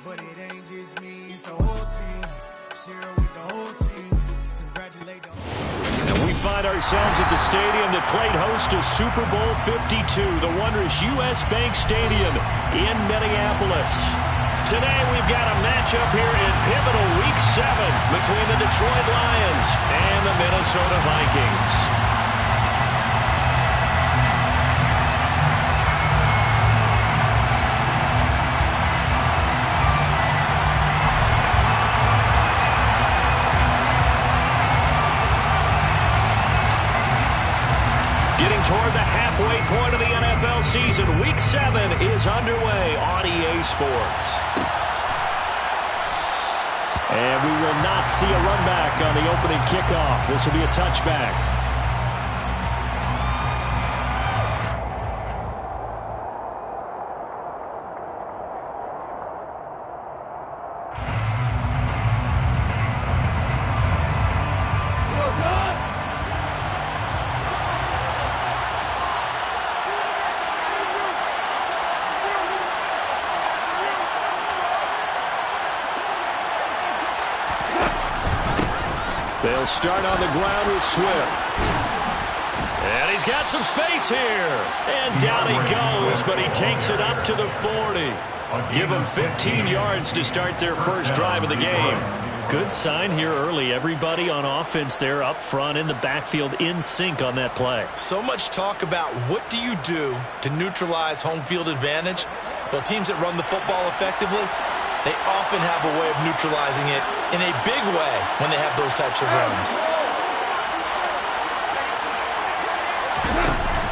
But it ain't just me, it's the whole team. Share it with the whole team. Congratulate the whole. And we find ourselves at the stadium that played host to Super Bowl 52, the wondrous U.S. Bank Stadium in Minneapolis. Today we've got a matchup here in pivotal Week 7 between the Detroit Lions and the Minnesota Vikings. Getting toward the halfway point of the NFL season, Week 7 is underway on EA Sports. And we will not see a run back on the opening kickoff. This will be a touchback. They'll start on the ground with Swift. And he's got some space here. And down he goes, but he takes it up to the 40. Give them 15 yards to start their first drive of the game. Good sign here early. Everybody on offense there up front in the backfield in sync on that play. So much talk about what do you do to neutralize home field advantage? Well, teams that run the football effectively, they often have a way of neutralizing it in a big way when they have those types of runs.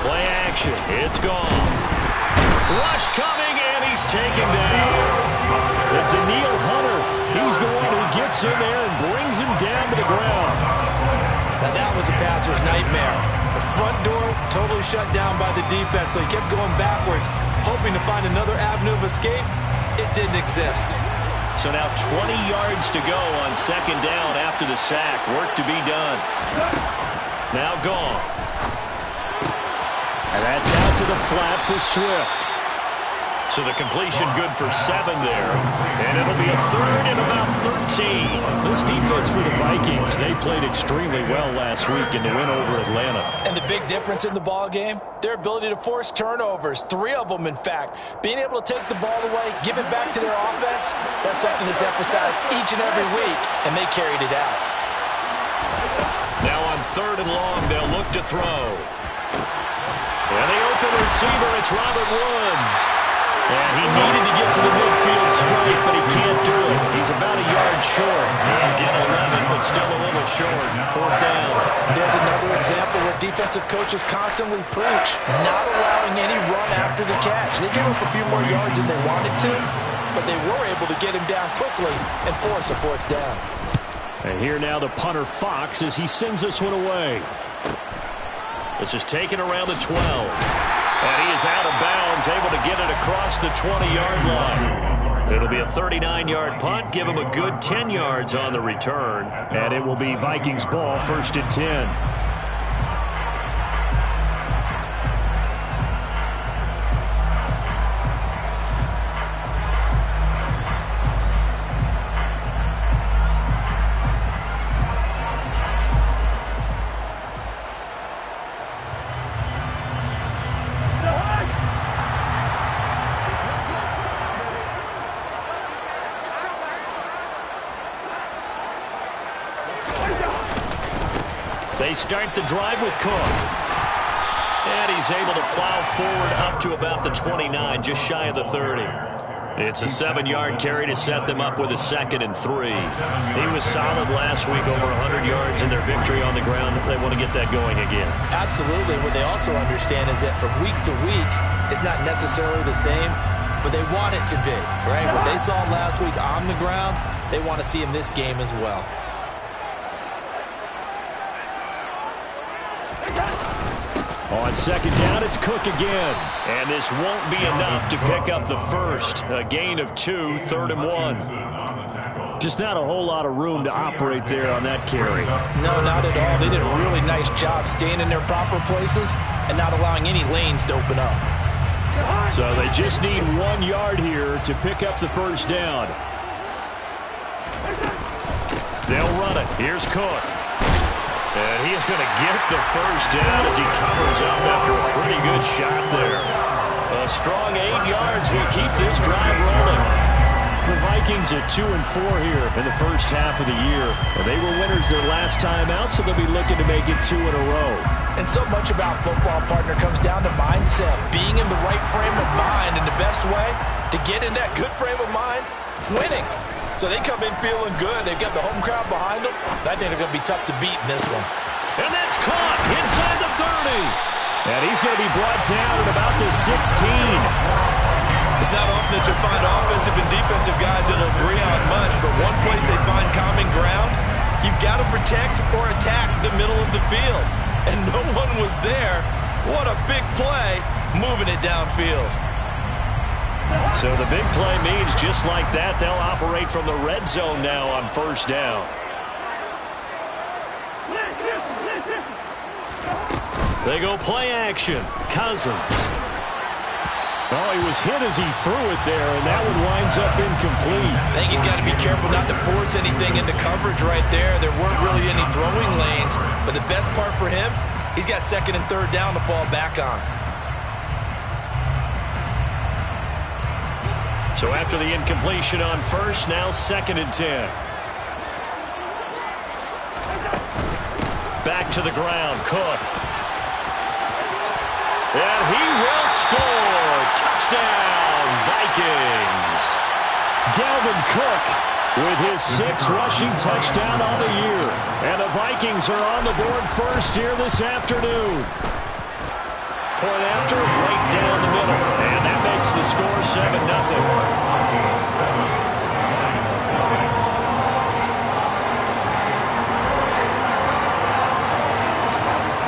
Play action. It's gone. Rush coming, and he's taken down. Danielle Hunter, he's the one who gets in there and brings him down to the ground. Now that was a passer's nightmare. The front door totally shut down by the defense, so he kept going backwards, hoping to find another avenue of escape. It didn't exist. So now 20 yards to go on second down after the sack. Work to be done. Now gone. And that's out to the flat for Swift. So the completion good for 7 there. And it'll be a third and about 13. This defense for the Vikings, they played extremely well last week in the win over Atlanta. And the big difference in the ball game, their ability to force turnovers, 3 of them in fact. Being able to take the ball away, give it back to their offense, that's something that's emphasized each and every week, and they carried it out. Now on 3rd and long, they'll look to throw. And the open receiver, it's Robert Woods. And he needed to get to the midfield straight, but he can't do it. He's about a yard short. He'll get 11, but still a little short. 4th down. There's another example where defensive coaches constantly preach, not allowing any run after the catch. They gave up a few more yards than they wanted to, but they were able to get him down quickly and force a 4th down. And here now the punter Fox as he sends this one away. This is taken around the 12. And he is out of bounds, able to get it across the 20-yard line. It'll be a 39-yard punt, give him a good 10 yards on the return. And it will be Vikings ball, 1st and 10. They start the drive with Cook. And he's able to plow forward up to about the 29, just shy of the 30. It's a 7-yard carry to set them up with a 2nd and 3. He was solid last week, over 100 yards in their victory on the ground. They want to get that going again. Absolutely. What they also understand is that from week to week, it's not necessarily the same, but they want it to be, right? What they saw last week on the ground, they want to see in this game as well. On 2nd down, it's Cook again. And this won't be enough to pick up the first. A gain of 2, 3rd and 1. Just not a whole lot of room to operate there on that carry. No, not at all. They did a really nice job staying in their proper places and not allowing any lanes to open up. So they just need 1 yard here to pick up the first down. They'll run it. Here's Cook. And he is going to get the first down as he covers up after a pretty good shot there. A strong 8 yards will keep this drive rolling. The Vikings at 2-4 here in the first half of the year. And they were winners their last time out, so they'll be looking to make it 2 in a row. And so much about football, partner, comes down to mindset. Being in the right frame of mind, and the best way to get in that good frame of mind, winning. So they come in feeling good. They've got the home crowd behind them. I think they're going to be tough to beat in this one. And that's caught inside the 30. And he's going to be brought down at about the 16. It's not often that you'll find offensive and defensive guys that'll agree on much, but one place they find common ground, you've got to protect or attack the middle of the field. And no one was there. What a big play, moving it downfield. So the big play means just like that, they'll operate from the red zone now on first down. They go play action. Cousins. Oh, he was hit as he threw it there, and that one winds up incomplete. I think he's got to be careful not to force anything into coverage right there. There weren't really any throwing lanes, but the best part for him, he's got second and third down to fall back on. So after the incompletion on first, now 2nd and 10. Back to the ground, Cook. And he will score. Touchdown, Vikings. Dalvin Cook with his 6th rushing touchdown on the year. And the Vikings are on the board first here this afternoon. Point after, right down the middle. And that makes the score 7-0.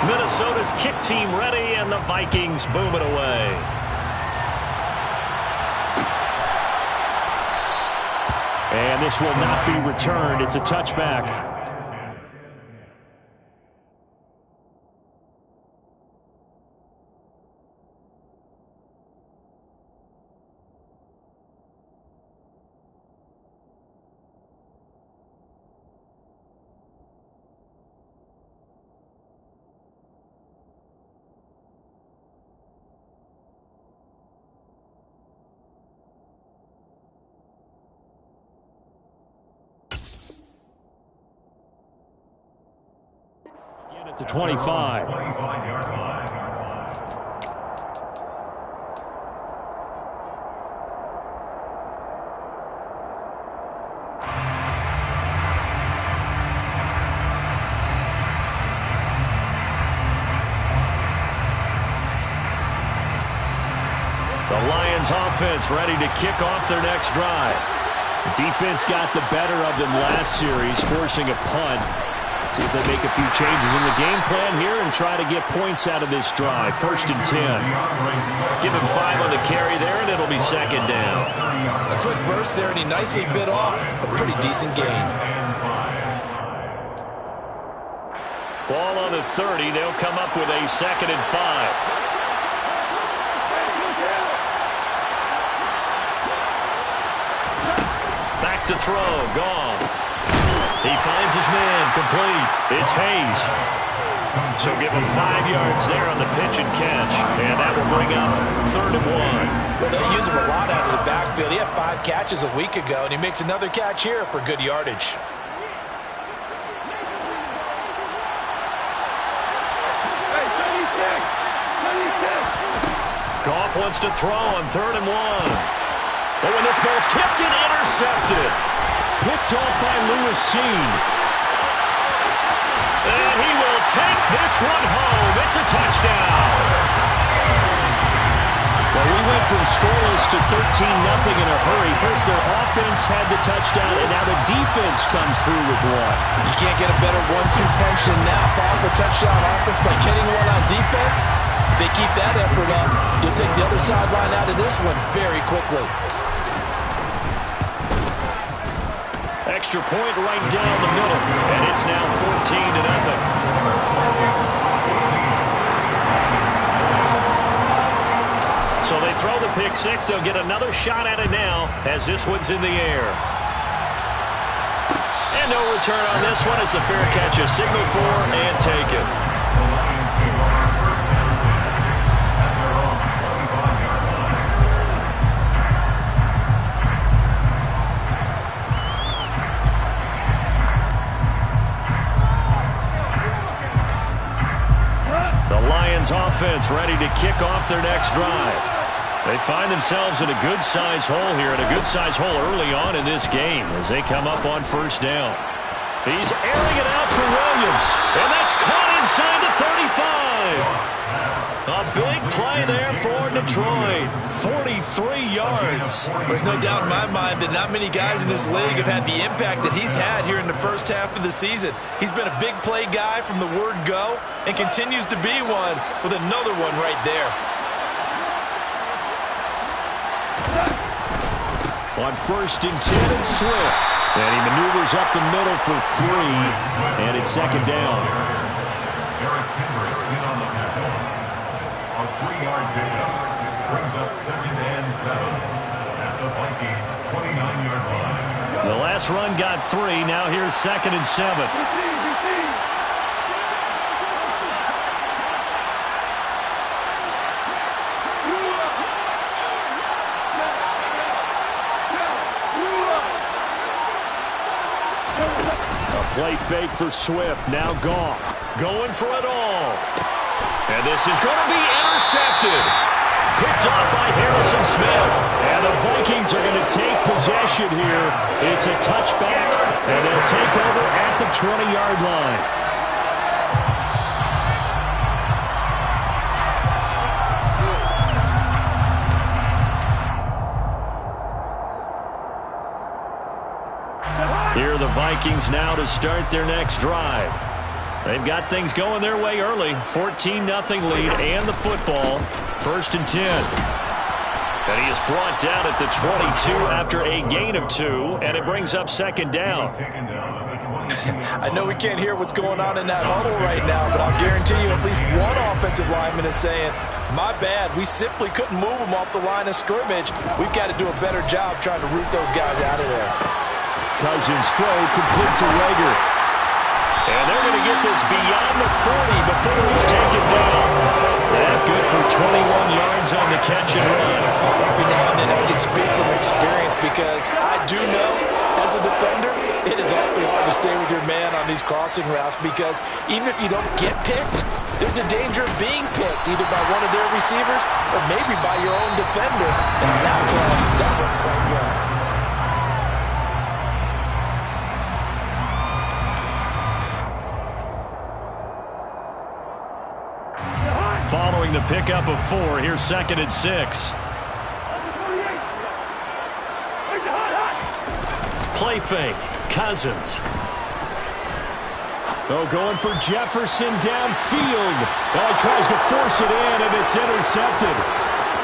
Minnesota's kick team ready, and the Vikings boom it away. And this will not be returned. It's a touchback. At the 25. The Lions offense ready to kick off their next drive. The defense got the better of them last series, forcing a punt. See if they make a few changes in the game plan here and try to get points out of this drive. 1st and 10. Give him 5 on the carry there, and it'll be 2nd down. A quick burst there, and he nicely bit off a pretty decent gain. Ball on the 30. They'll come up with a 2nd and 5. Back to throw. Goff. He finds his man, complete. It's Hayes. So give him 5 yards there on the pitch and catch. And that will bring up 3rd and 1. Well, they use him a lot out of the backfield. He had 5 catches a week ago, and he makes another catch here for good yardage. Goff wants to throw on 3rd and 1. And when this ball's tipped and intercepted. Picked off by Lewis Cine. And he will take this one home. It's a touchdown. Well, we went from scoreless to 13-0 in a hurry. First, their offense had the touchdown, and now the defense comes through with one. You can't get a better 1-2 punch than that. Follow for touchdown offense by getting one on defense. If they keep that effort up, you'll take the other sideline out of this one very quickly. Extra point right down the middle, and it's now 14-0. So they throw the pick six. They'll get another shot at it now as this one's in the air. And no return on this one as the fair catch is signaled for and taken. Offense ready to kick off their next drive. They find themselves in a good-sized hole here, and a good-sized hole early on in this game as they come up on first down. He's airing it out for Williams, and that's caught inside the 35. A big play there for Detroit. 43 yards. There's no doubt in my mind that not many guys in this league have had the impact that he's had here in the first half of the season. He's been a big play guy from the word go and continues to be one with another one right there. On first and 10, and Swift. And he maneuvers up the middle for 3, and it's second down. Derek Kendricks in on the tackle. A 3-yard pickup brings up 2nd and 7 at the Vikings' 29-yard line. The last run got 3. Now here's 2nd and 7. Play fake for Swift. Now Goff going for it all. And this is going to be intercepted. Picked off by Harrison Smith. And the Vikings are going to take possession here. It's a touchback, and they'll take over at the 20-yard line. Here are the Vikings now to start their next drive. They've got things going their way early. 14-0 lead and the football. First and 10. And he is brought down at the 22 after a gain of 2, and it brings up second down. I know we can't hear what's going on in that huddle right now, but I'll guarantee you at least one offensive lineman is saying, my bad, we simply couldn't move them off the line of scrimmage. We've got to do a better job trying to root those guys out of there. Cousins throw complete to Rager. And they're going to get this beyond the 40 before he's taken down. That's good for 21 yards on the catch and run. Every now and then I can speak from experience because I do know as a defender it is awfully hard to stay with your man on these crossing routes because even if you don't get picked, there's a danger of being picked either by one of their receivers or maybe by your own defender. And that went quite well. Following the pickup of 4, here's 2nd and 6. Play fake. Cousins. Oh, going for Jefferson downfield. Oh, he tries to force it in, and it's intercepted.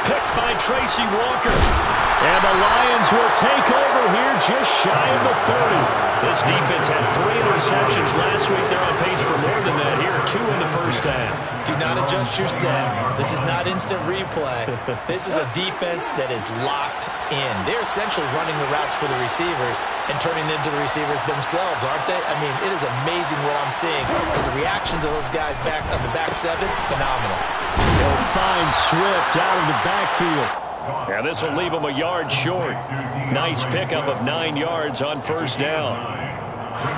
Picked by Tracy Walker. And the Lions will take over here just shy of the 30. This defense had 3 interceptions last week. They're on pace for more than that here. 2 in the first half. Do not adjust your set. This is not instant replay. This is a defense that is locked in. They're essentially running the routes for the receivers and turning into the receivers themselves, aren't they? I mean, it is amazing what I'm seeing. As the reaction to those guys back on the back 7, phenomenal. They'll find Swift out of the backfield. Yeah, this will leave him a yard short. Nice pickup of 9 yards on first down.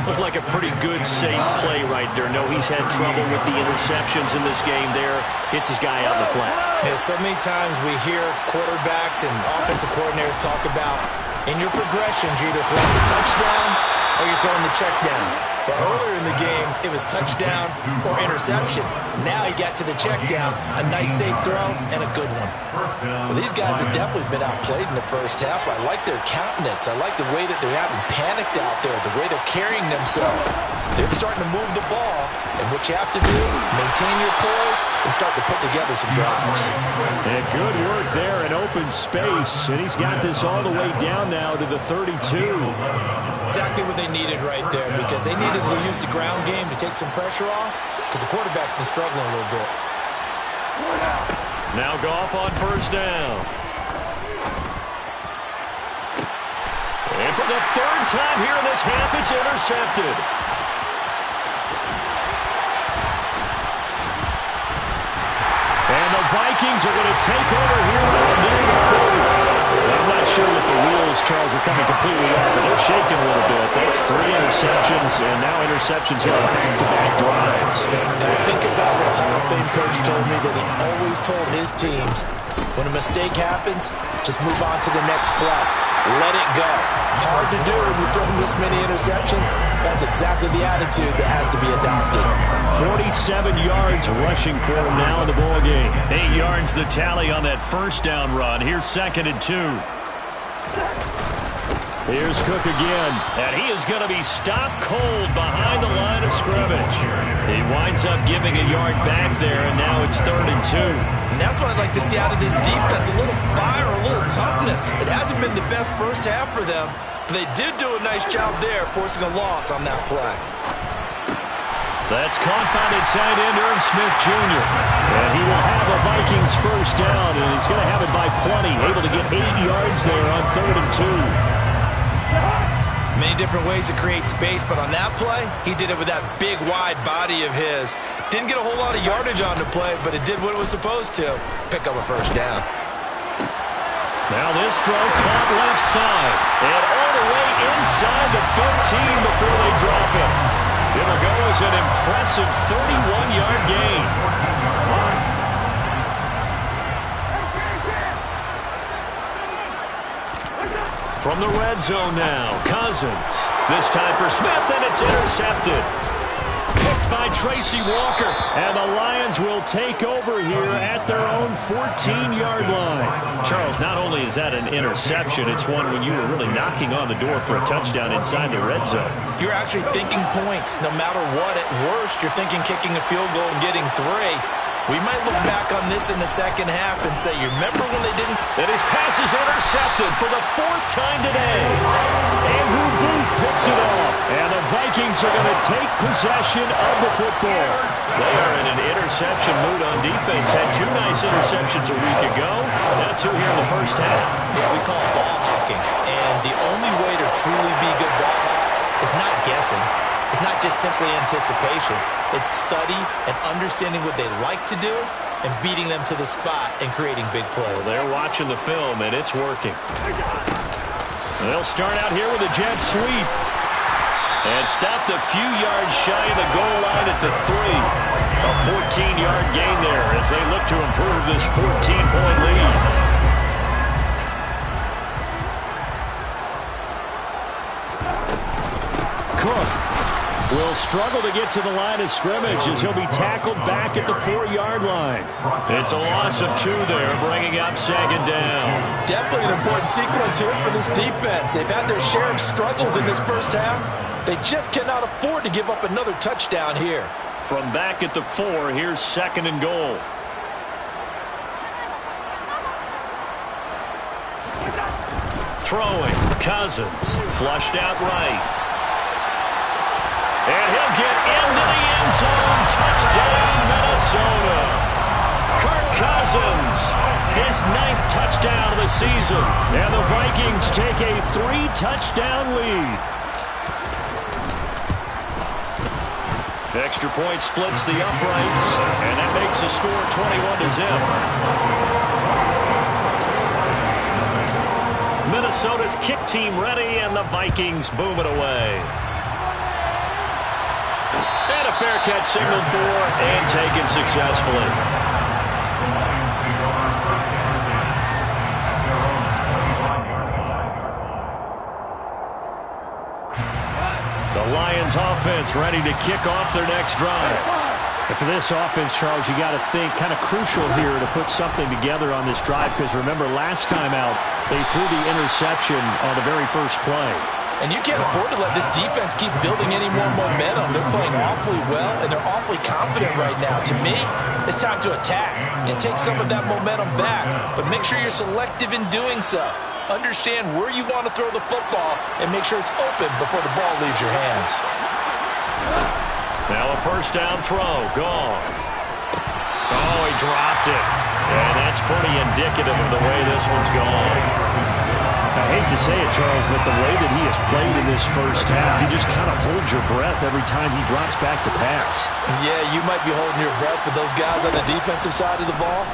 Looked like a pretty good, safe play right there. No, he's had trouble with the interceptions in this game there. Hits his guy out in the flat. Yeah, so many times we hear quarterbacks and offensive coordinators talk about in your progressions, you're either throwing the touchdown or you're throwing the check down. But earlier in the game, it was touchdown or interception. Now he got to the check down, a nice safe throw, and a good one. Well, these guys have definitely been outplayed in the first half. I like their countenance. I like the way that they're having panicked out there, the way they're carrying themselves. They're starting to move the ball, and what you have to do, maintain your poise and start to put together some drives. And good work there in open space, and he's got this all the way down now to the 32. Exactly what they needed right there because they needed to use the ground game to take some pressure off because the quarterback's been struggling a little bit. Now Goff on first down. And for the third time here in this half, it's intercepted. And the Vikings are going to take over here near the 40. I'm not sure that the wheels, Charles, are coming completely off, but they're shaking a little bit. That's 3 interceptions, and now interceptions here on back-to-back drives. And think about what a Hall of Fame coach told me, that he always told his teams, when a mistake happens, just move on to the next play. Let it go. Hard to do when you're throwing this many interceptions. That's exactly the attitude that has to be adopted. 47 yards rushing for him now in the ballgame. 8 yards the tally on that first down run. Here's 2nd and 2. Here's Cook again, and he is going to be stopped cold behind the line of scrimmage. He winds up giving a yard back there, and now it's 3rd and 2. And that's what I'd like to see out of this defense, a little fire, a little toughness. It hasn't been the best first half for them, but they did do a nice job there, forcing a loss on that play. That's caught by the tight end, Irv Smith Jr. And he will have a Vikings first down, and he's going to have it by plenty, able to get 8 yards there on 3rd and 2. Many different ways to create space, but on that play, he did it with that big, wide body of his. Didn't get a whole lot of yardage on the play, but it did what it was supposed to. Pick up a first down. Now this throw caught left side, and all the way inside the 15 before they drop it. It'll go as an impressive 31-yard gain. From the red zone now, Cousins. This time for Smith, and it's intercepted. Picked by Tracy Walker. And the Lions will take over here at their own 14-yard line. Charles, not only is that an interception, it's one when you were really knocking on the door for a touchdown inside the red zone. You're actually thinking points. No matter what, at worst, you're thinking kicking a field goal and getting 3. We might look back on this in the second half and say, you remember when they didn't? And his pass is intercepted for the 4th time today. Andrew Booth picks it off. And the Vikings are going to take possession of the football. They are in an interception mood on defense. Had 2 nice interceptions a week ago. Now 2 here in the first half. Yeah, we call it ball hawking. And the only way to truly be good ball hawks is not guessing. It's not just simply anticipation. It's study and understanding what they like to do and beating them to the spot and creating big plays. Well, they're watching the film, and it's working. They'll start out here with a jet sweep. And stopped a few yards shy of the goal line at the 3. A 14-yard gain there as they look to improve this 14-point lead. Cook will struggle to get to the line of scrimmage as he'll be tackled back at the 4-yard line. It's a loss of 2 there, bringing up 2nd down. Definitely an important sequence here for this defense. They've had their share of struggles in this first half. They just cannot afford to give up another touchdown here. From back at the 4, here's 2nd and goal. Throwing, Cousins, flushed out right. And he'll get into the end zone. Touchdown, Minnesota. Kirk Cousins, his 9th touchdown of the season. And the Vikings take a 3-touchdown lead. Extra point splits the uprights, and that makes the score 21-0. Minnesota's kick team ready, and the Vikings boom it away. And a fair catch signaled for and taken successfully. The Lions offense ready to kick off their next drive. And for this offense, Charles, you got to think kind of crucial here to put something together on this drive, because remember last time out they threw the interception on the very first play. And you can't afford to let this defense keep building any more momentum. They're playing awfully well, and they're awfully confident right now. To me, it's time to attack and take some of that momentum back. But make sure you're selective in doing so. Understand where you want to throw the football and make sure it's open before the ball leaves your hands. Now a first down throw. Goff. Oh, he dropped it. And that's pretty indicative of the way this one's gone. I hate to say it, Charles, but the way that he has played in this first half, you just kind of hold your breath every time he drops back to pass. Yeah, you might be holding your breath, but those guys on the defensive side of the ball,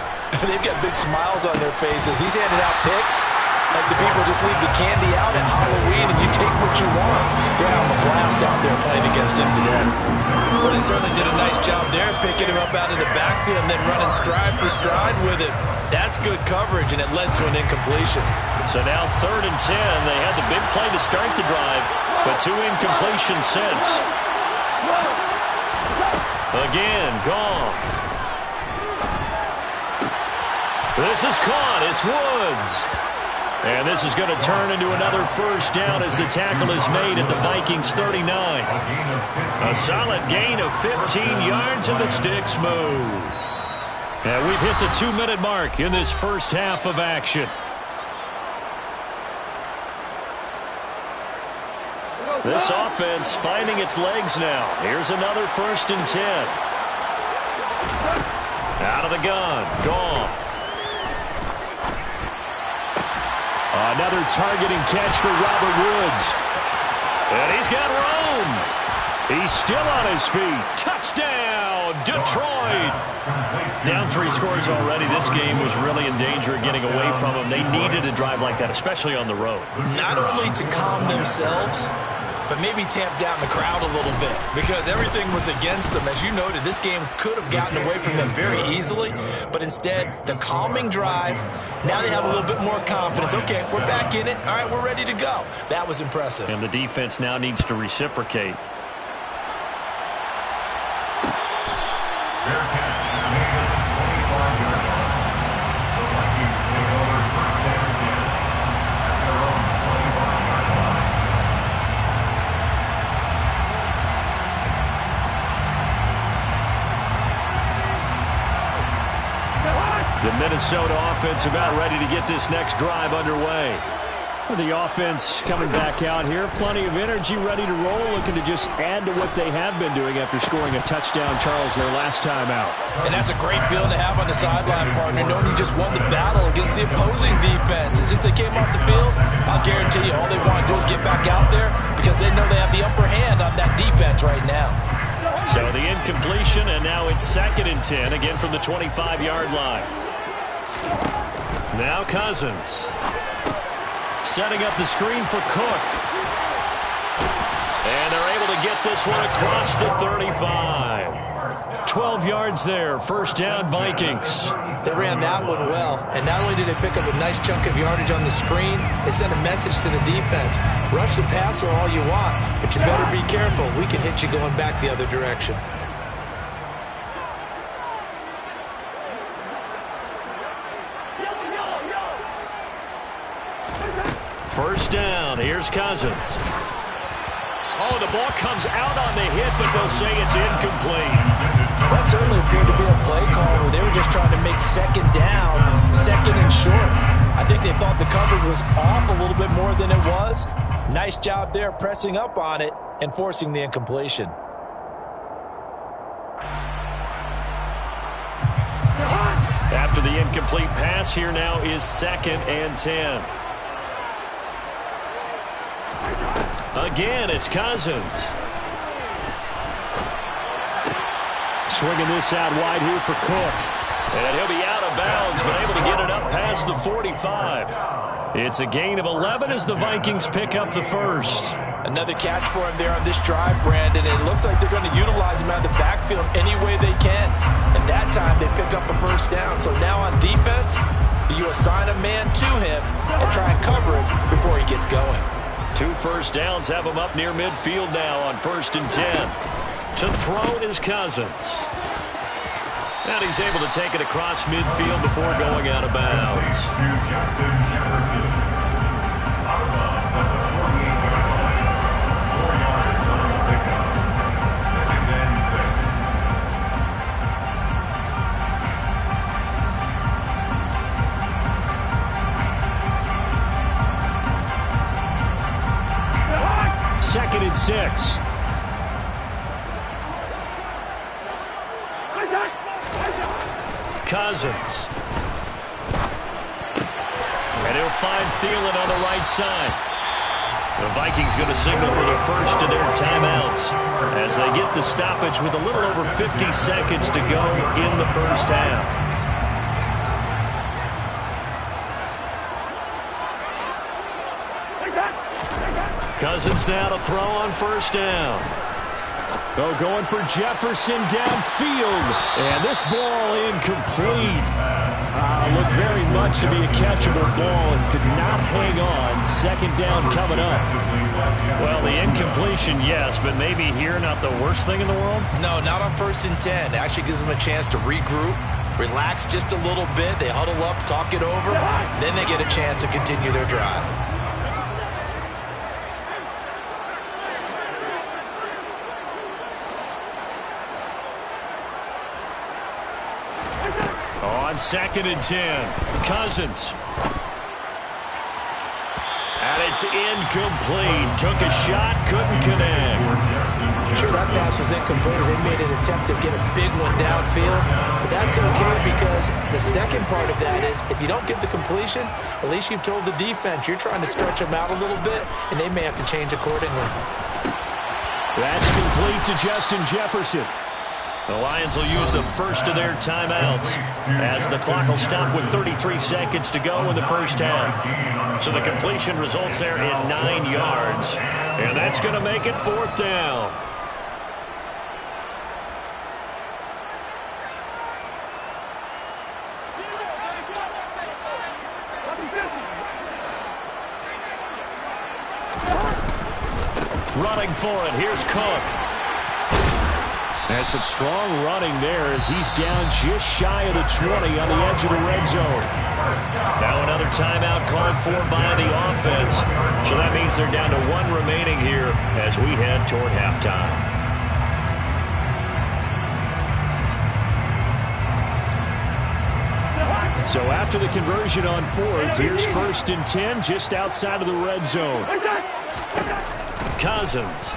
they've got big smiles on their faces. He's handing out picks like the people just leave the candy out at Halloween and you take what you want. They're having a blast out there playing against him today. Well, they certainly did a nice job there, picking him up out of the backfield and then running stride for stride with him. That's good coverage, and it led to an incompletion. So now 3rd and 10. They had the big play to start the drive, but 2 incompletions since. Again, Goff. This is caught. It's Woods. And this is going to turn into another first down as the tackle is made at the Vikings 39. A solid gain of 15 yards and the sticks move. And we've hit the 2-minute mark in this first half of action. This offense finding its legs now. Here's another 1st and 10. Out of the gun. Goff. Another targeting catch for Robert Woods. And he's got room. He's still on his feet. Touchdown, Detroit. Down 3 scores already. This game was really in danger of getting away from them. They needed a drive like that, especially on the road. Not only to calm themselves, but maybe tamp down the crowd a little bit because everything was against them. As you noted, this game could have gotten away from them very easily, but instead, the calming drive, now they have a little bit more confidence. Okay, we're back in it. All right, we're ready to go. That was impressive. And the defense now needs to reciprocate. Fair catch made at the 25-yard line. The Vikings take over 1st and 10 at their own 25-yard line. The Minnesota offense about ready to get this next drive underway. The offense coming back out here. Plenty of energy, ready to roll, looking to just add to what they have been doing after scoring a touchdown, Charles, their last time out. And that's a great feeling to have on the sideline, partner, knowing you just won the battle against the opposing defense. And since they came off the field, I'll guarantee you all they want to do is get back out there because they know they have the upper hand on that defense right now. So the incompletion, and now it's 2nd and 10, again from the 25-yard line. Now Cousins. Setting up the screen for Cook. And they're able to get this one across the 35. 12 yards there. 1st down, Vikings. They ran that one well, and not only did they pick up a nice chunk of yardage on the screen, they sent a message to the defense. Rush the passer all you want, but you better be careful. We can hit you going back the other direction. First down. Here's Cousins. Oh, the ball comes out on the hit, but they'll say it's incomplete. That certainly appeared to be a play call where they were just trying to make 2nd down, 2nd and short. I think they thought the coverage was off a little bit more than it was. Nice job there pressing up on it and forcing the incompletion. After the incomplete pass, here now is 2nd and 10. Again, it's Cousins. Swinging this out wide here for Cook. And he'll be out of bounds, but able to get it up past the 45. It's a gain of 11 as the Vikings pick up the 1st. Another catch for him there on this drive, Brandon. It looks like they're going to utilize him out of the backfield any way they can. And that time they pick up a 1st down. So now on defense, do you assign a man to him and try and cover him before he gets going? 2 first downs have him up near midfield now on 1st and 10. To throw is Cousins. And he's able to take it across midfield before going out of bounds. To Justin Jefferson. Out of bounds at the 48-yard line. 4 yards on the pickup. 2nd and 6. 2nd and 6. Cousins. And he'll find Thielen on the right side. The Vikings going to signal for the first of their timeouts as they get the stoppage with a little over 50 seconds to go in the first half. Cousins now to throw on first down. Oh, going for Jefferson downfield. And this ball incomplete. Looked very much to be a catchable ball and could not hang on. Second down coming up. Well, the incompletion, yes, but maybe here not the worst thing in the world? No, not on 1st and 10. It actually gives them a chance to regroup, relax just a little bit. They huddle up, talk it over. Then they get a chance to continue their drive. On 2nd and 10, Cousins. And it's incomplete. Took a shot, couldn't connect. Sure, that pass was incomplete as they made an attempt to get a big one downfield. But that's okay because the second part of that is if you don't get the completion, at least you've told the defense you're trying to stretch them out a little bit, and they may have to change accordingly. That's complete to Justin Jefferson. The Lions will use the first of their timeouts as the clock will stop with 33 seconds to go in the first half. So the completion results there in 9 yards. And that's going to make it 4th down. Running for it, here's Cook. There's some strong running there as he's down just shy of the 20 on the edge of the red zone. Now another timeout called for by the offense. So that means they're down to 1 remaining here as we head toward halftime. So after the conversion on 4th, here's 1st and 10 just outside of the red zone. Cousins.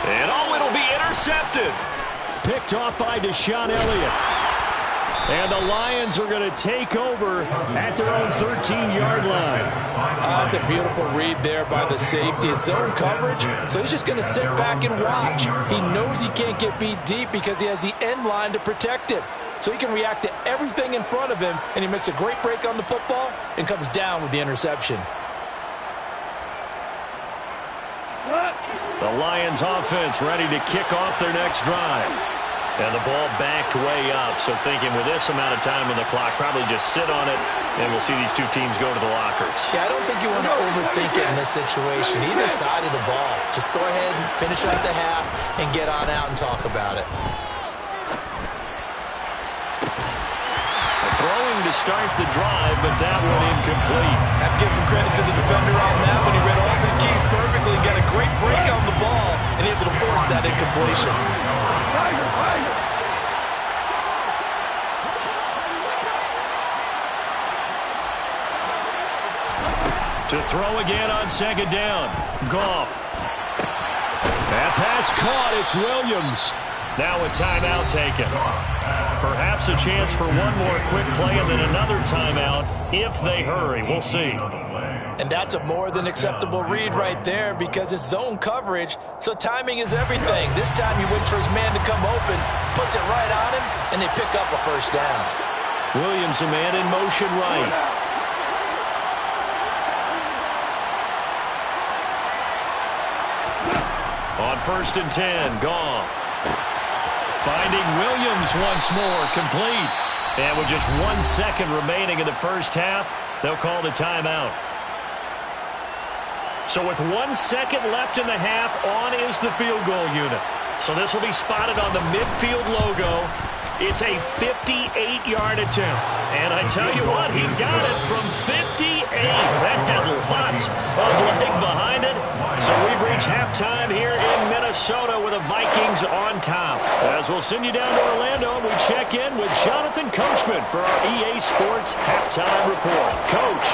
And it'll be intercepted. Picked off by Deshaun Elliott. And the Lions are going to take over at their own 13-yard line. That's a beautiful read there by the safety. It's zone coverage, so he's just going to sit back and watch. He knows he can't get beat deep because he has the end line to protect him. So he can react to everything in front of him, and he makes a great break on the football and comes down with the interception. The Lions offense ready to kick off their next drive. And the ball backed way up, so thinking with this amount of time on the clock, probably just sit on it, and we'll see these two teams go to the lockers. Yeah, I don't think you want to overthink it in this situation. Either side of the ball. Just go ahead and finish up the half and get on out and talk about it. Throwing to start the drive, but that one incomplete. Have to give some credit to the defender on that one. He read all of his keys perfectly, got a great break on the ball, and able to force that incompletion. To throw again on 2nd down. Goff. That pass caught. It's Williams. Now a timeout taken. Perhaps a chance for one more quick play and then another timeout if they hurry. We'll see. And that's a more than acceptable read right there because it's zone coverage, so timing is everything. This time he waits for his man to come open, puts it right on him, and they pick up a first down. Williams, a man in motion right. On 1st and 10, Goff. Finding Williams once more, complete. And with just 1 second remaining in the first half, they'll call the timeout. So with 1 second left in the half, on is the field goal unit. So this will be spotted on the midfield logo. It's a 58-yard attempt. And I tell you what, he got it from 58. That had lots of leg behind it. So we've reached halftime here in Minnesota with the Vikings on top. As we'll send you down to Orlando, we check in with Jonathan Coachman for our EA Sports Halftime Report. Coach.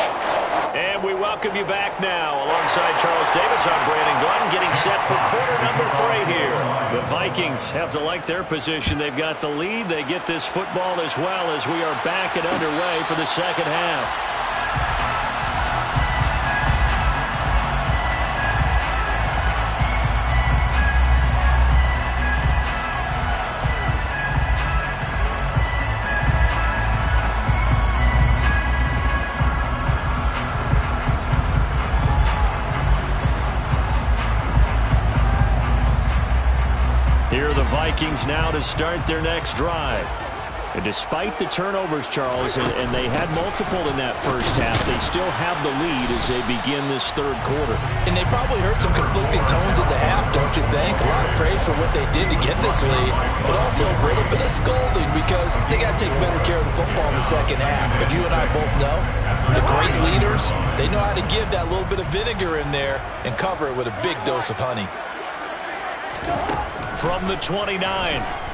And we welcome you back now. Alongside Charles Davis, I'm Brandon Glenn, getting set for quarter number 3 here. The Vikings have to like their position. They've got the lead. They get this football as well as we are back and underway for the second half. Here are the Vikings now to start their next drive. And despite the turnovers, Charles, and they had multiple in that first half, they still have the lead as they begin this third quarter. And they probably heard some conflicting tones at the half, don't you think? A lot of praise for what they did to get this lead, but also a little bit of scolding because they got to take better care of the football in the second half. But you and I both know the great leaders, they know how to give that little bit of vinegar in there and cover it with a big dose of honey. From the 29,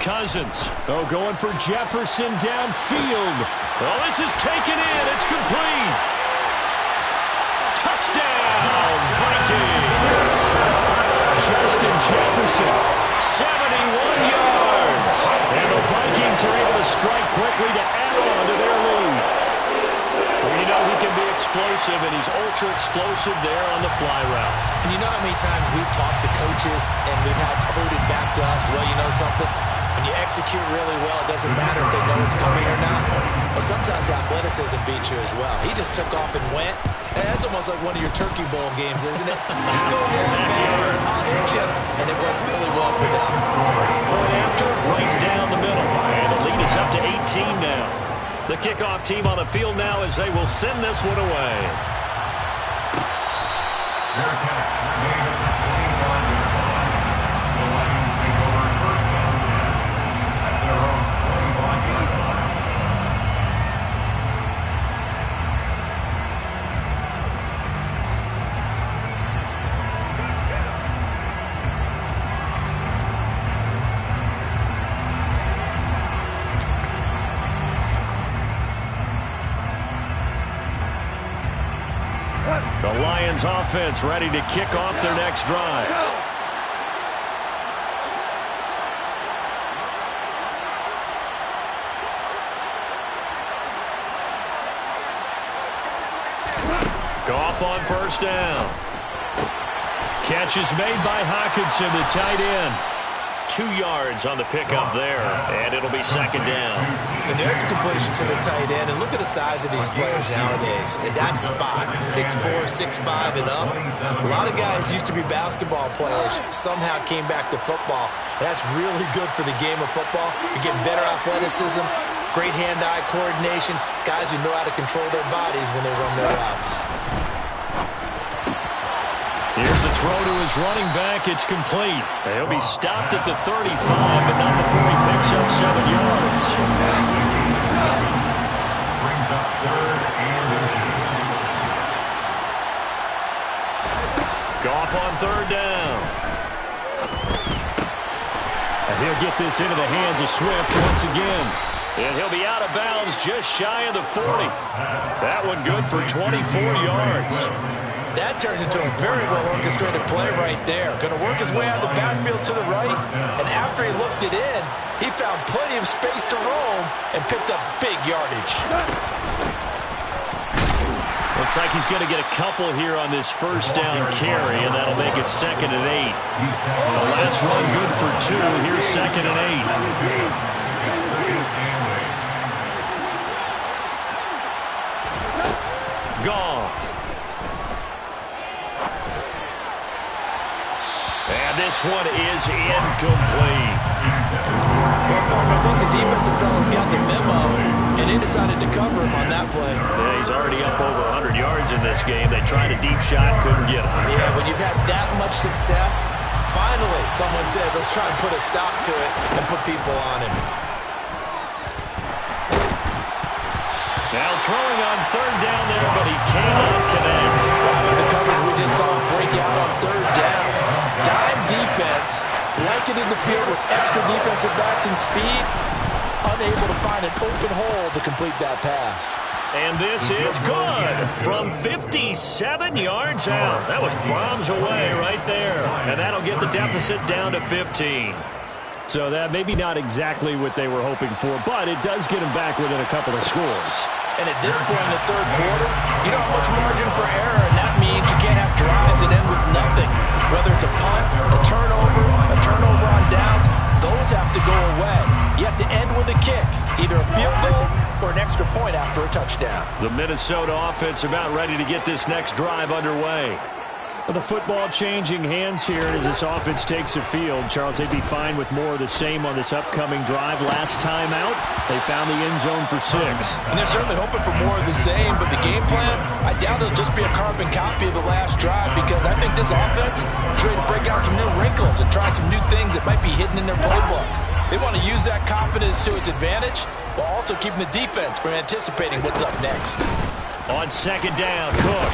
Cousins. Oh, going for Jefferson downfield. Oh, this is taken in. It's complete. Touchdown, Vikings. Justin Jefferson, 71 yards. And the Vikings are able to strike quickly to add on to their lead. Well, you know he can be explosive, and he's ultra-explosive there on the fly route. And you know how many times we've talked to coaches and we've had quoted back to us, well, you know something? When you execute really well, it doesn't matter if they know it's coming or not. But sometimes athleticism beats you as well. He just took off and went. And that's almost like one of your Turkey Bowl games, isn't it? Just go ahead, man. I'll hit you. And it worked really well for them. Point after, right down the middle. And the lead is up to 18 now. The kickoff team on the field now as they will send this one away. Fair catch. Made at the 21-yard line. The Lions take over first down 10 at their own 25-yard line. The Lions offense ready to kick off their next drive. Goff on first down. Catch is made by Hockenson, the tight end. 2 yards on the pickup there, and it'll be second down. And there's a completion to the tight end. And look at the size of these players nowadays. At that spot, 6'4", 6'5", and up. A lot of guys used to be basketball players, somehow came back to football. And that's really good for the game of football. You're getting better athleticism, great hand-eye coordination, guys who know how to control their bodies when they run their routes. Here's the throw to his running back. It's complete. He'll be stopped at the 35, but not before he picks up 7 yards. Brings up third and inches. Goff on third down. And he'll get this into the hands of Swift once again. And he'll be out of bounds just shy of the 40. That one good for 24 yards. That turned into a very well-orchestrated play right there. Going to work his way out of the backfield to the right, and after he looked it in, he found plenty of space to roam and picked up big yardage. Looks like he's going to get a couple here on this first down carry, and that'll make it 2nd and 8. The last run good for 2. Here's 2nd and 8. Goff. And this one is incomplete. I think the defensive fellas got the memo, and they decided to cover him on that play. Yeah, he's already up over 100 yards in this game. They tried a deep shot, couldn't get him. Yeah, when you've had that much success, finally someone said, let's try and put a stop to it and put people on him. Now throwing on third down there, but he cannot connect. The coverage we just saw break out on third down. Dime defense, blanketed the field with extra defensive backs and speed, unable to find an open hole to complete that pass. And this is good from 57 yards out. That was bombs away right there. And that'll get the deficit down to 15. So that maybe not exactly what they were hoping for, but it does get them back within a couple of scores. And at this point in the third quarter, you don't have much margin for error, and that means you can't have drives that end with nothing. Whether it's a punt, a turnover on downs, those have to go away. You have to end with a kick, either a field goal or an extra point after a touchdown. The Minnesota offense about ready to get this next drive underway. Well, the football changing hands here as this offense takes the field. Charles, they'd be fine with more of the same on this upcoming drive. Last time out, they found the end zone for 6. And they're certainly hoping for more of the same, but the game plan, I doubt it'll just be a carbon copy of the last drive, because I think this offense is ready to break out some new wrinkles and try some new things that might be hidden in their playbook. They want to use that confidence to its advantage while also keeping the defense from anticipating what's up next. On second down, Cook.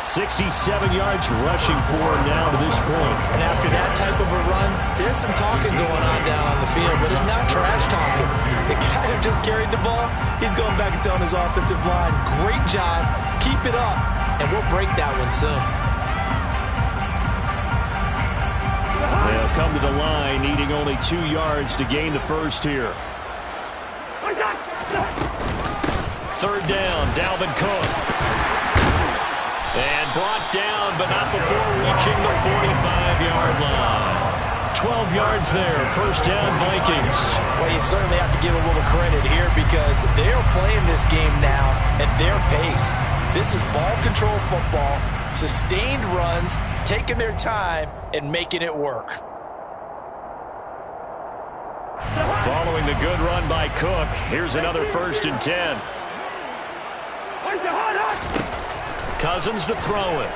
67 yards rushing for him now to this point. And after that type of a run, there's some talking going on down on the field, but it's not trash talking. The guy who just carried the ball, he's going back and telling his offensive line, great job, keep it up, and we'll break that one soon. They'll come to the line, needing only 2 yards to gain the first here. Third down, Dalvin Cook. And brought down, but not before reaching the 45-yard line. 12 yards there, first down Vikings. Well, you certainly have to give a little credit here because they're playing this game now at their pace. This is ball control football, sustained runs, taking their time, and making it work. Following the good run by Cook, here's another 1st and 10. Cousins to throw it.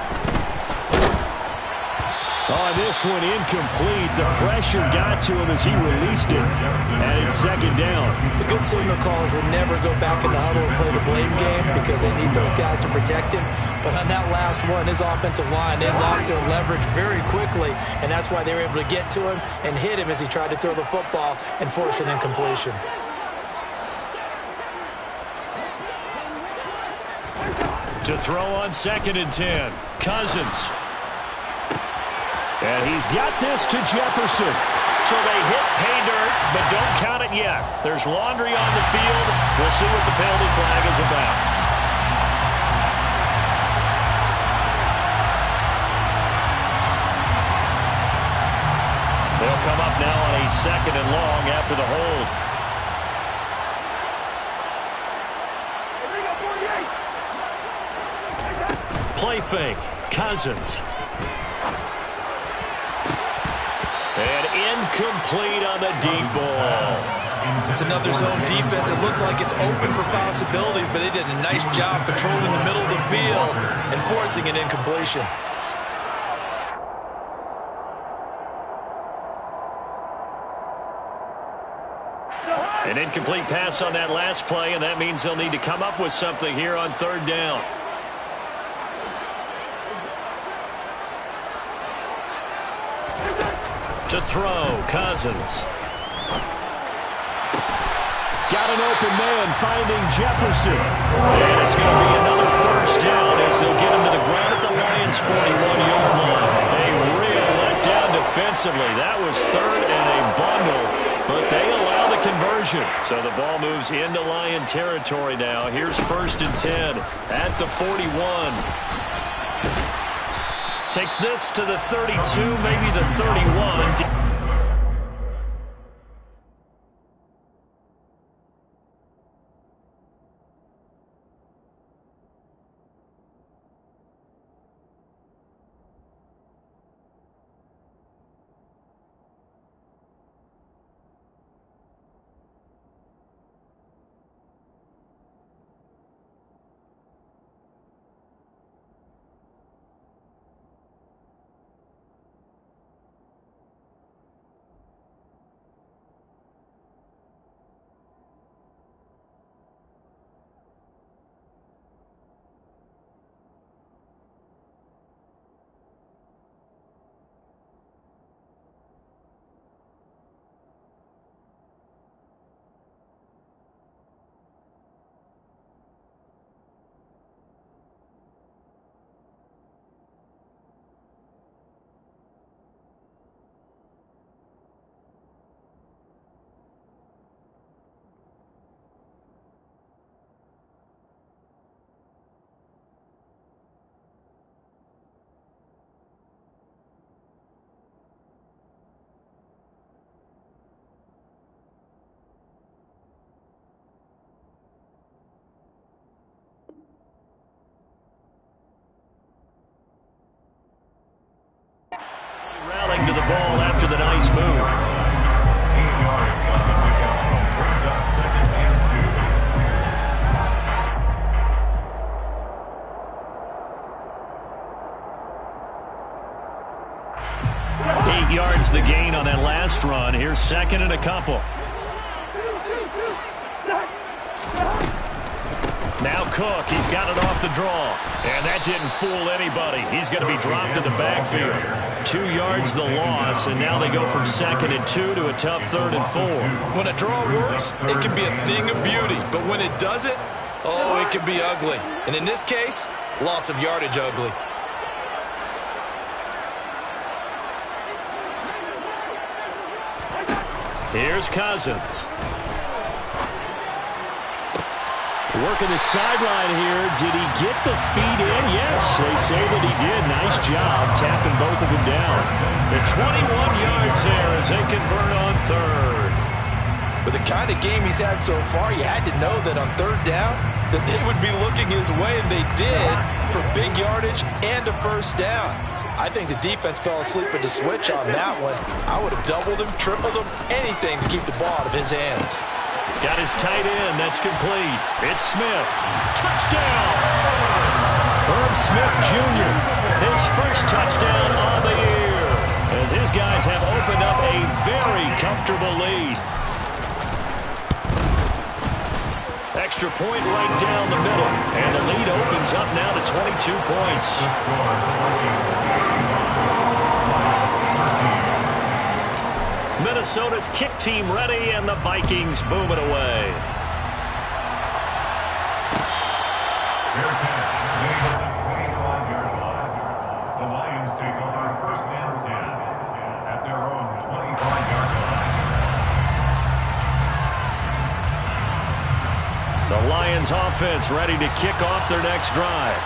Oh, this one incomplete. The pressure got to him as he released it. And it's second down. The good signal callers would never go back in the huddle and play the blame game because they need those guys to protect him. But on that last one, his offensive line, they lost their leverage very quickly, and that's why they were able to get to him and hit him as he tried to throw the football and force an incompletion. To throw on 2nd and 10, Cousins. And he's got this to Jefferson. So they hit pay dirt, but don't count it yet. There's laundry on the field. We'll see what the penalty flag is about. They'll come up now on a 2nd and long after the hold. Play fake, Cousins. And incomplete on the deep ball. It's another zone defense. It looks like it's open for possibilities, but they did a nice job patrolling the middle of the field and forcing an incompletion. An incomplete pass on that last play, and that means they'll need to come up with something here on 3rd down. To throw, Cousins. Got an open man finding Jefferson. And it's going to be another 1st down as they'll get him to the ground at the Lions' 41-yard line. A real letdown defensively. That was 3rd and a bundle, but they allow the conversion. So the ball moves into Lion territory now. Here's 1st and 10 at the 41. Takes this to the 32, maybe the 31. yards the gain on that last run. Here's second and a couple. Now Cook, he's got it off the draw. And that didn't fool anybody. He's going to be dropped in the backfield. 2 yards the loss, and now they go from 2nd and 2 to a tough 3rd and 4. When a draw works, it can be a thing of beauty. But when it doesn't, oh, it can be ugly. And in this case, loss of yardage ugly. Here's Cousins. Working the sideline here. Did he get the feet in? Yes, they say that he did. Nice job tapping both of them down. The 21 yards there as they convert on 3rd. With the kind of game he's had so far, you had to know that on 3rd down that they would be looking his way, and they did, for big yardage and a 1st down. I think the defense fell asleep at the switch on that one. I would have doubled him, tripled him, anything to keep the ball out of his hands. Got his tight end. That's complete. It's Smith. Touchdown! Herb Smith Jr. His first touchdown on the year, as his guys have opened up a very comfortable lead. Extra point right down the middle, and the lead opens up now to 22 points. Minnesota's kick team ready, and the Vikings boom it away. Fair catch made at the 25-yard line. The Lions take over 1st and 10 at their own 25-yard line. The Lions offense ready to kick off their next drive.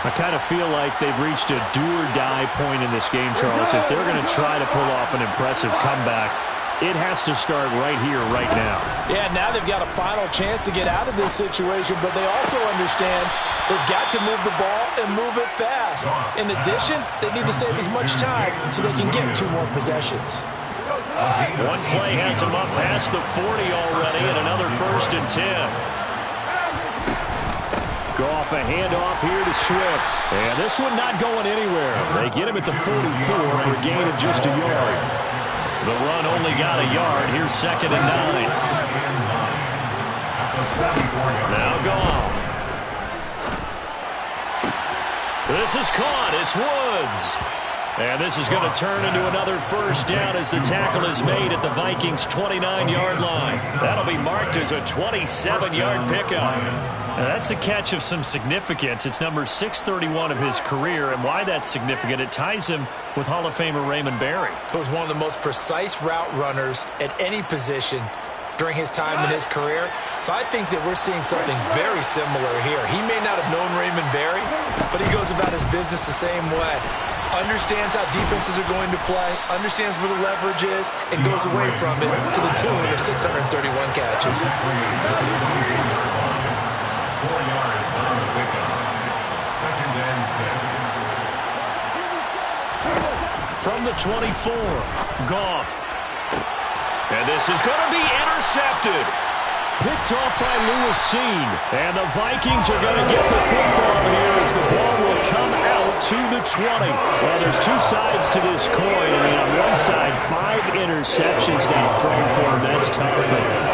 I kind of feel like they've reached a do-or-die point in this game, Charles. If they're going to try to pull off an impressive comeback, it has to start right here, right now. Yeah, now they've got a final chance to get out of this situation, but they also understand they've got to move the ball and move it fast. In addition, they need to save as much time so they can get 2 more possessions. One play has them up past the 40 already, and another 1st and 10. Go off a handoff here to Swift. And this one not going anywhere. They get him at the 44 for a gain of just a yard. The run only got a yard. Here's 2nd and 9. Now Goff. This is caught. It's Woods. And this is going to turn into another 1st down as the tackle is made at the Vikings' 29-yard line. That'll be marked as a 27-yard pickup. Now that's a catch of some significance. It's number 631 of his career, and why that's significant, it ties him with Hall of Famer Raymond Berry. He was one of the most precise route runners at any position during his time in his career. So I think that we're seeing something very similar here. He may not have known Raymond Berry, but he goes about his business the same way. Understands how defenses are going to play, understands where the leverage is, and goes away from it to the tune of 631 catches. 4 yards on the pickup. 2nd and 6. From the 24, Goff. And this is going to be intercepted. Picked off by Lewis Cine. And the Vikings are going to get the football here as the ball will come out to the 20. Well, there's 2 sides to this coin. I mean, on one side, 5 interceptions now thrown for him. That's tough. But,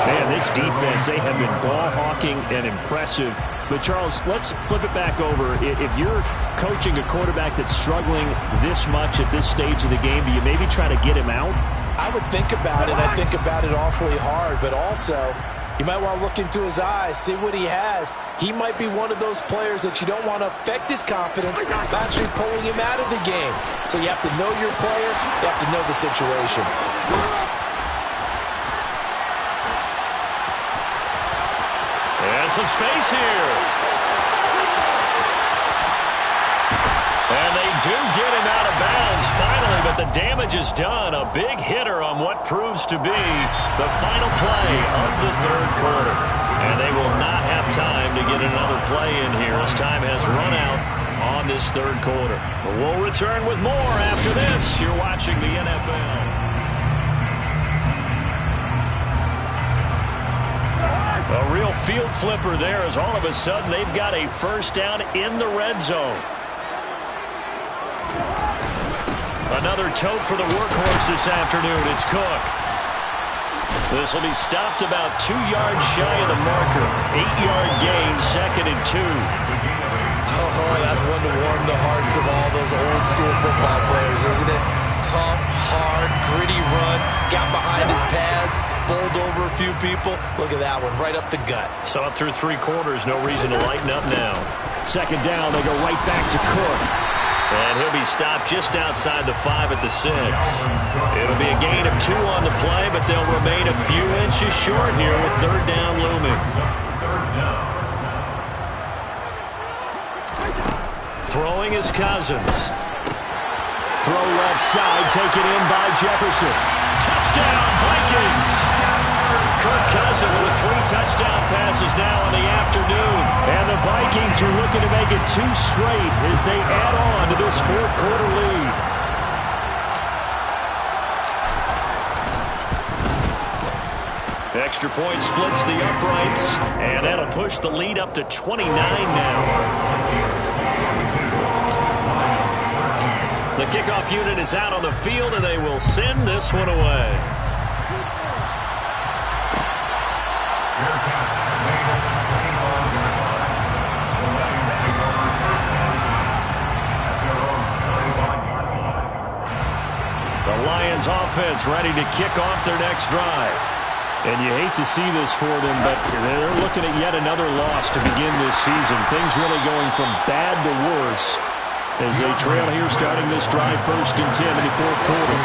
man, this defense, they have been ball hawking and impressive. But, Charles, let's flip it back over. If you're coaching a quarterback that's struggling this much at this stage of the game, do you maybe try to get him out? I would think about it. I think about it awfully hard, but also you might want to look into his eyes, see what he has. He might be one of those players that you don't want to affect his confidence by actually pulling him out of the game. So you have to know your player. You have to know the situation. And some space here. And they do get him out of bounds finally, but the damage is done. A big hitter on what proves to be the final play of the 3rd quarter. And they will not have time to get another play in here as time has run out on this 3rd quarter. But we'll return with more after this. You're watching the NFL. A real field flipper there as all of a sudden they've got a 1st down in the red zone. Another tote for the workhorse this afternoon. It's Cook. This will be stopped about 2 yards shy of the marker. 8-yard gain, 2nd and 2. Oh, that's one to warm the hearts of all those old-school football players, isn't it? Tough, hard, gritty run. Got behind his pads, bowled over a few people. Look at that one, right up the gut. Saw it through 3 quarters. No reason to lighten up now. 2nd down, they go right back to Cook. And he'll be stopped just outside the 5 at the 6. It'll be a gain of 2 on the play, but they'll remain a few inches short here with 3rd down looming. Throwing is Cousins. Throw left side, taken in by Jefferson. Touchdown, Vikings! Kirk Cousins with 3 touchdown passes now in the afternoon. And the Vikings are looking to make it 2 straight as they add on to this 4th quarter lead. Extra point splits the uprights, and that'll push the lead up to 29 now. The kickoff unit is out on the field, and they will send this one away. The Lions offense ready to kick off their next drive. And you hate to see this for them, but they're looking at yet another loss to begin this season. Things really going from bad to worse as they trail here starting this drive 1st and 10 in the 4th quarter.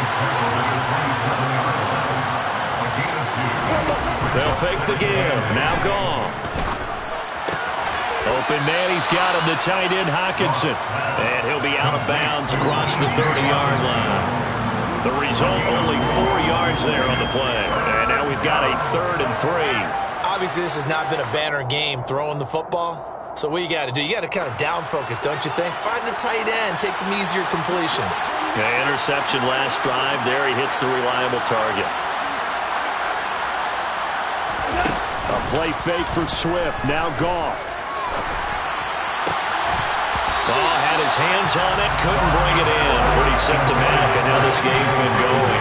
They'll fake the give. Now Goff. Open man, he's got him, the tight end Hockenson. And he'll be out of bounds across the 30-yard line. The result, only 4 yards there on the play. And now we've got a 3rd and 3. Obviously, this has not been a banner game throwing the football. So what you got to do, you got to kind of down focus, don't you think? Find the tight end, take some easier completions. Yeah, interception last drive. There he hits the reliable target. A play fake for Swift. Now Goff. Ball had his hands on it, couldn't bring it in. Pretty symptomatic of how this game's been going.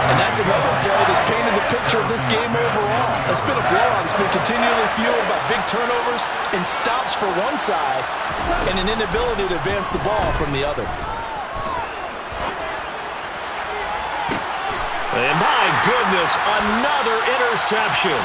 And that's another play that's painted the picture of this game overall. It's been a blowout. It's been continually fueled by big turnovers and stops for one side and an inability to advance the ball from the other. And my goodness, another interception.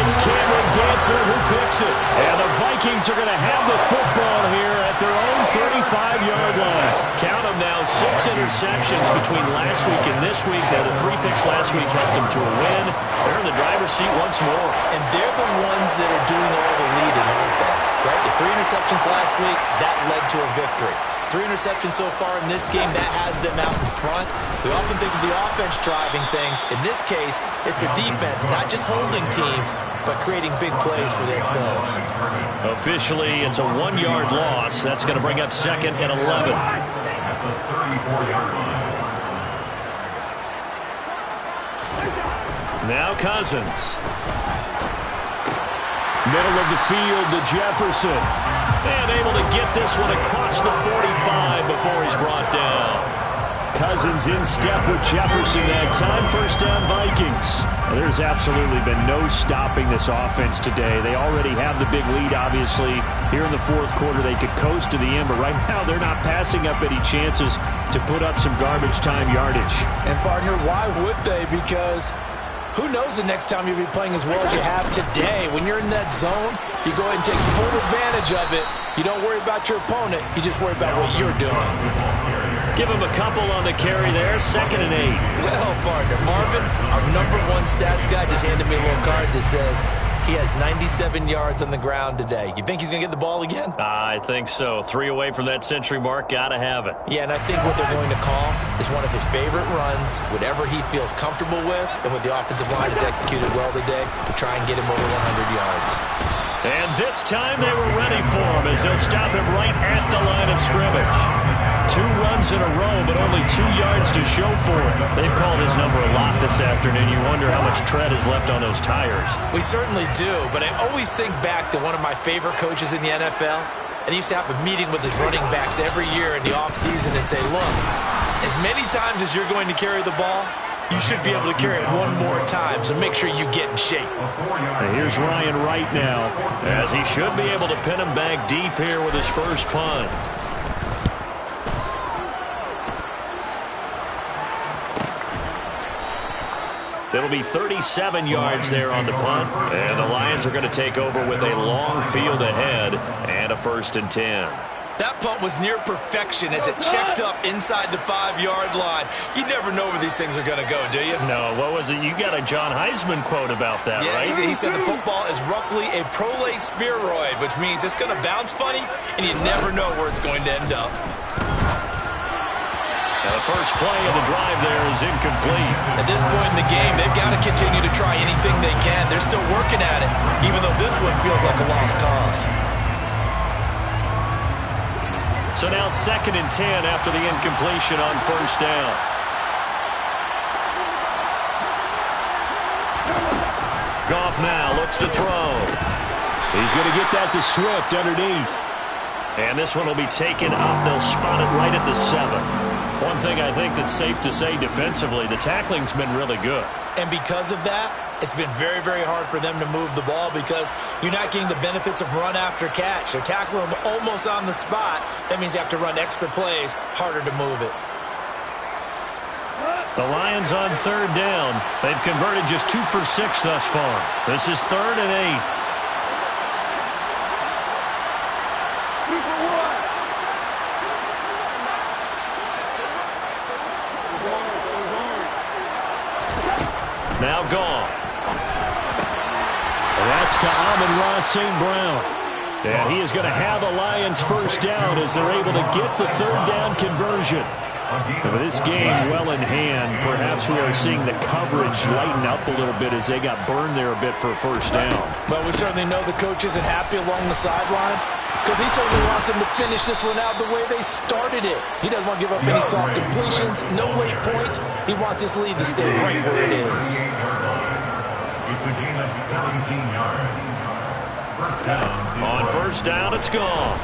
It's Cameron Dantzler who picks it. And the Vikings are going to have the football here at their own 35-yard line. Count them now, 6 interceptions between last week and this week. Now, the 3 picks last week helped them to a win. They're in the driver's seat once more. And they're the ones that are doing all the leading, aren't they? Right? The 3 interceptions last week, that led to a victory. 3 interceptions so far in this game, that has them out in front. We often think of the offense driving things. In this case, it's the defense, not just holding teams, but creating big plays for themselves. Officially, it's a 1-yard loss. That's going to bring up 2nd and 11. At the 34-yard line. Now Cousins. Middle of the field to Jefferson. And able to get this one across the 45 before he's brought down. Cousins in step with Jefferson that time. 1st down Vikings. There's absolutely been no stopping this offense today. They already have the big lead, obviously. Here in the 4th quarter, they could coast to the end, but right now they're not passing up any chances to put up some garbage time yardage. And, partner, why would they? Because who knows the next time you'll be playing as well as you have today. When you're in that zone, you go ahead and take full advantage of it. You don't worry about your opponent. You just worry about what you're doing. Give him a couple on the carry there. 2nd and 8. Well, partner, Marvin, our #1 stats guy, just handed me a little card that says he has 97 yards on the ground today. You think he's going to get the ball again? I think so. 3 away from that century mark. Got to have it. Yeah, and I think what they're going to call is one of his favorite runs, whatever he feels comfortable with, and what the offensive line has executed well today to try and get him over 100 yards. And this time they were ready for him as they'll stop him right at the line of scrimmage. 2 runs in a row, but only 2 yards to show for it. They've called his number a lot this afternoon. You wonder how much tread is left on those tires. We certainly do, but I always think back to one of my favorite coaches in the NFL, and he used to have a meeting with his running backs every year in the offseason and say, look, as many times as you're going to carry the ball, you should be able to carry it one more time, so make sure you get in shape. And here's Ryan Wright now, as he should be able to pin him back deep here with his first punt. It'll be 37 yards there on the punt, and the Lions are going to take over with a long field ahead and a 1st and 10. That punt was near perfection as it checked up inside the 5-yard line. You never know where these things are going to go, do you? No, what was it? You got a John Heisman quote about that, yeah, right? He said the football is roughly a prolate spheroid, which means it's going to bounce funny, and you never know where it's going to end up. Now the first play of the drive there is incomplete. At this point in the game, they've got to continue to try anything they can. They're still working at it, even though this one feels like a lost cause. So now 2nd and 10 after the incompletion on 1st down. Goff now looks to throw. He's going to get that to Swift underneath. And this one will be taken up. They'll spot it right at the 7. One thing I think that's safe to say defensively, the tackling's been really good. And because of that, it's been very, very hard for them to move the ball because you're not getting the benefits of run after catch. They're tackling them almost on the spot. That means you have to run extra plays, harder to move it. The Lions on 3rd down. They've converted just 2 for 6 thus far. This is 3rd and 8. Now gone. And that's to Amon-Ra St. Brown. And he is going to have the Lions 1st down as they're able to get the 3rd down conversion. And with this game well in hand, perhaps we are seeing the coverage lighten up a little bit as they got burned there a bit for a 1st down. But we certainly know the coach isn't happy along the sideline because he certainly wants them to finish this one out the way they started it. He doesn't want to give up any soft completions, no late points. He wants his lead to stay right where it is. It's a gain of 17 yards. 1st down. On 1st down, it's gone.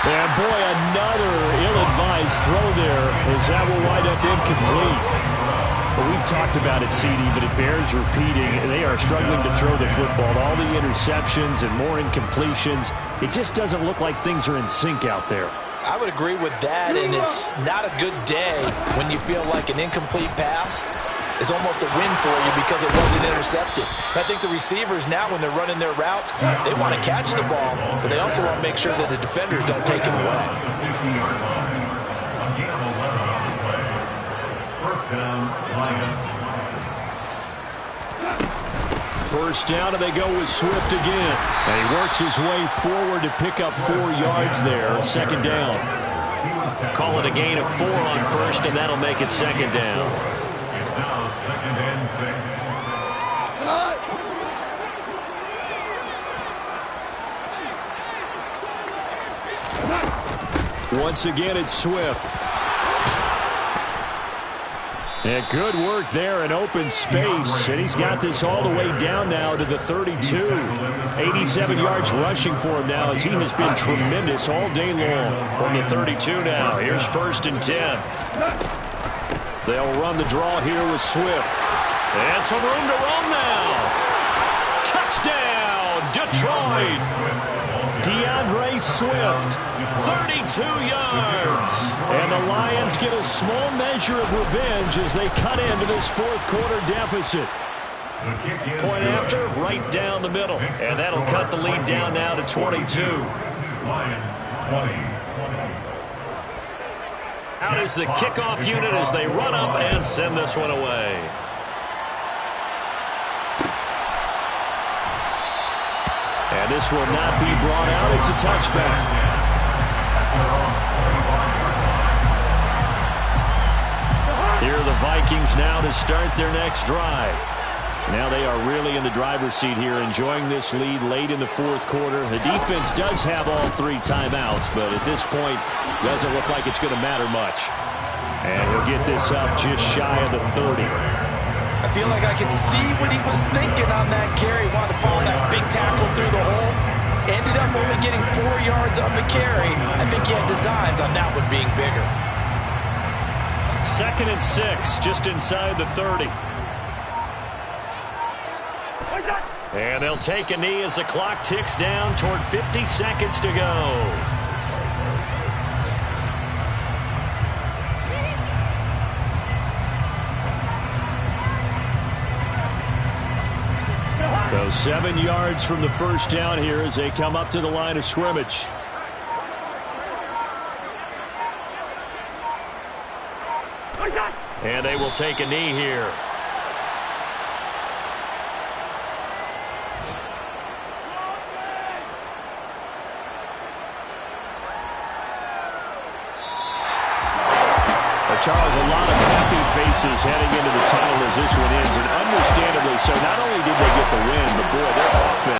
And boy, another ill-advised throw there as that will wind up incomplete. But we've talked about it, CD, but it bears repeating. They are struggling to throw the football. All the interceptions and more incompletions. It just doesn't look like things are in sync out there. I would agree with that, and it's not a good day when you feel like an incomplete pass is almost a win for you because it wasn't intercepted. I think the receivers now, when they're running their routes, they want to catch the ball, but they also want to make sure that the defenders don't take it away. 50-yard line. A gain of 11 on the play. 1st down, Lions. 1st down, and they go with Swift again. And he works his way forward to pick up 4 yards there. 2nd down. Call it a gain of 4 on 1st, and that'll make it 2nd down. It's now 2nd and 6. Once again, it's Swift. And good work there in open space. And he's got this all the way down now to the 32. 87 yards rushing for him now as he has been tremendous all day long. From the 32 now. Here's 1st and 10. They'll run the draw here with Swift. And some room to run now. Touchdown, Detroit. DeAndre Swift, 32 yards. And the Lions get a small measure of revenge as they cut into this 4th quarter deficit. Point after, right down the middle. And that'll cut the lead down now to 22. Lions 20. Out is the kickoff unit as they run up and send this one away. And this will not be brought out. It's a touchback. Here are the Vikings now to start their next drive. Now they are really in the driver's seat here, enjoying this lead late in the 4th quarter. The defense does have all 3 timeouts, but at this point, doesn't look like it's going to matter much. And he'll get this up just shy of the 30. I feel like I can see what he was thinking on that carry. Wanted to follow that big tackle through the hole. Ended up only getting 4 yards on the carry. I think he had designs on that one being bigger. 2nd and 6, just inside the 30. And they'll take a knee as the clock ticks down toward 50 seconds to go. So 7 yards from the first down here as they come up to the line of scrimmage. And they will take a knee here. Charles, a lot of happy faces heading into the tunnel as this one ends, and understandably so. Not only did they get the win, but boy, their offense